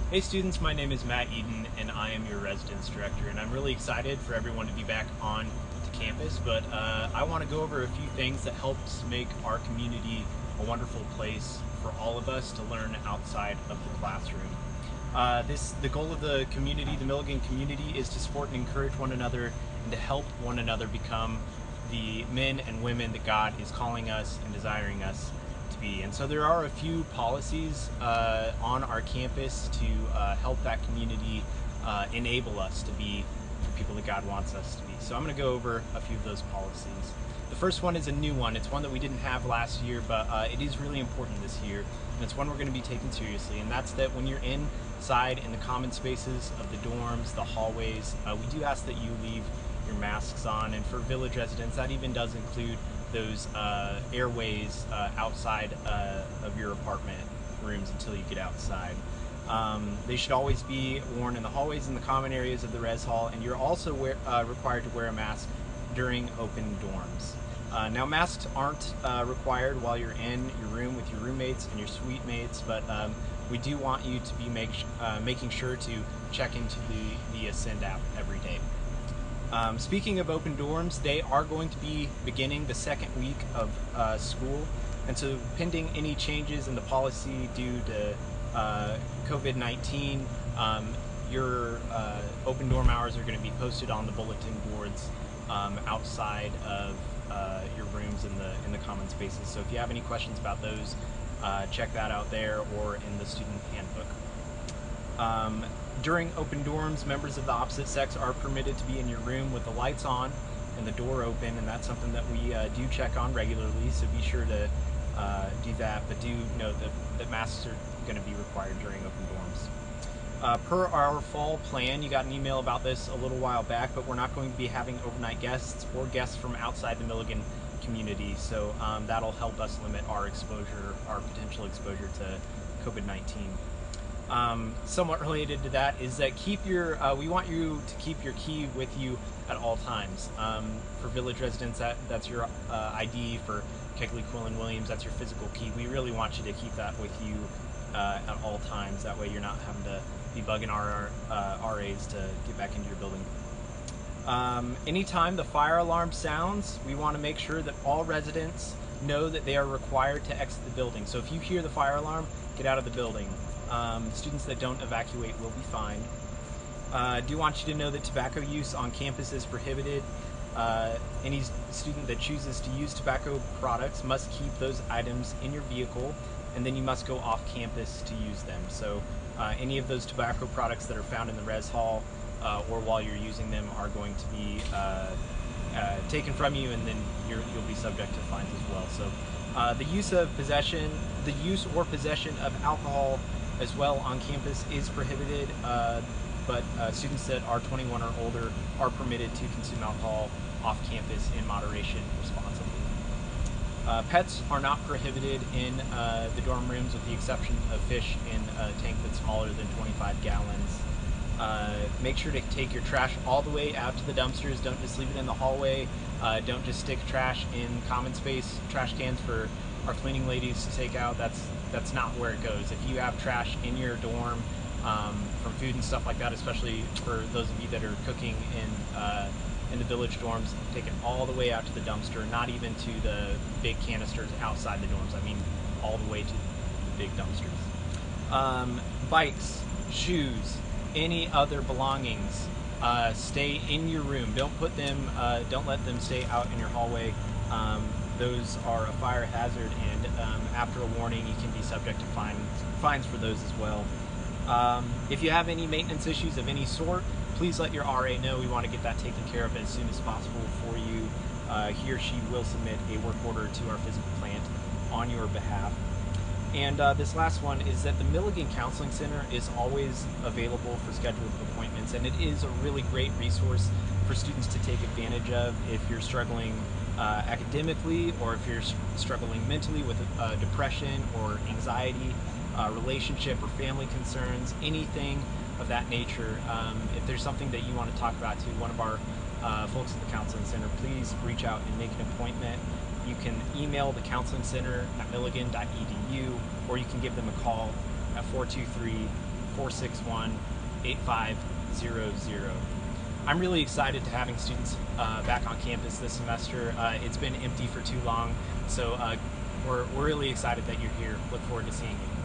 Hey students, my name is Matt Eden and I am your residence director, and I'm really excited for everyone to be back on to campus, but I want to go over a few things that helps make our community a wonderful place for all of us to learn outside of the classroom. The goal of the community, the Milligan community, is to support and encourage one another and to help one another become the men and women that God is calling us and desiring us to be. And so there are a few policies on our campus to help that community enable us to be the people that God wants us to be. So I'm going to go over a few of those policies. The first one is a new one. It's one that we didn't have last year, but it is really important this year, and it's one we're going to be taking seriously, and that's that when you're inside in the common spaces of the dorms, the hallways, we do ask that you leave your masks on, and for village residents, that even does include those airways outside of your apartment rooms until you get outside. They should always be worn in the hallways and the common areas of the res hall, and you're also required to wear a mask during open dorms. Now, masks aren't required while you're in your room with your roommates and your suite mates, but we do want you to be making sure to check into the Ascend app every day. Speaking of open dorms, they are going to be beginning the second week of school, and so pending any changes in the policy due to COVID-19, your open dorm hours are going to be posted on the bulletin boards outside of your rooms in the common spaces. So if you have any questions about those, check that out there or in the student handbook. During open dorms, members of the opposite sex are permitted to be in your room with the lights on and the door open, and that's something that we do check on regularly, so be sure to do that, but do note that masks are going to be required during open dorms. Per our fall plan, you got an email about this a little while back, but we're not going to be having overnight guests or guests from outside the Milligan community, so that'll help us limit our potential exposure to COVID-19. Somewhat related to that is that we want you to keep your key with you at all times. For village residents, that's your ID. For Kegley, Quillen, Williams, that's your physical key. We really want you to keep that with you at all times. That way you're not having to be bugging our RAs to get back into your building. Anytime the fire alarm sounds, we want to make sure that all residents know that they are required to exit the building. So if you hear the fire alarm, get out of the building. Students that don't evacuate will be fined. I do want you to know that tobacco use on campus is prohibited. Any student that chooses to use tobacco products must keep those items in your vehicle, and then you must go off campus to use them. So any of those tobacco products that are found in the res hall or while you're using them are going to be taken from you, and then you'll be subject to fines as well. So the use or possession of alcohol as well on campus is prohibited, but students that are 21 or older are permitted to consume alcohol off campus in moderation responsibly. Pets are not prohibited in the dorm rooms with the exception of fish in a tank that's smaller than 25 gallons. Make sure to take your trash all the way out to the dumpsters. Don't just leave it in the hallway. Don't just stick trash in common space trash cans for our cleaning ladies to take out. That's not where it goes. If you have trash in your dorm from food and stuff like that, especially for those of you that are cooking in the village dorms, take it all the way out to the dumpster, not even to the big canisters outside the dorms. I mean all the way to the big dumpsters. Bikes, shoes, any other belongings, stay in your room. Don't let them stay out in your hallway. Those are a fire hazard, and after a warning, you can be subject to fines for those as well. If you have any maintenance issues of any sort, please let your RA know. We want to get that taken care of as soon as possible for you. He or she will submit a work order to our physical plant on your behalf. And this last one is that the Milligan Counseling Center is always available for scheduled appointments, and it is a really great resource for students to take advantage of if you're struggling academically, or if you're struggling mentally with depression or anxiety, relationship or family concerns, anything of that nature. If there's something that you want to talk about to one of our folks at the Counseling Center, please reach out and make an appointment. You can email the Counseling Center at milligan.edu, or you can give them a call at 423 461-8500. I'm really excited to having students back on campus this semester. It's been empty for too long, so we're really excited that you're here. Look forward to seeing you.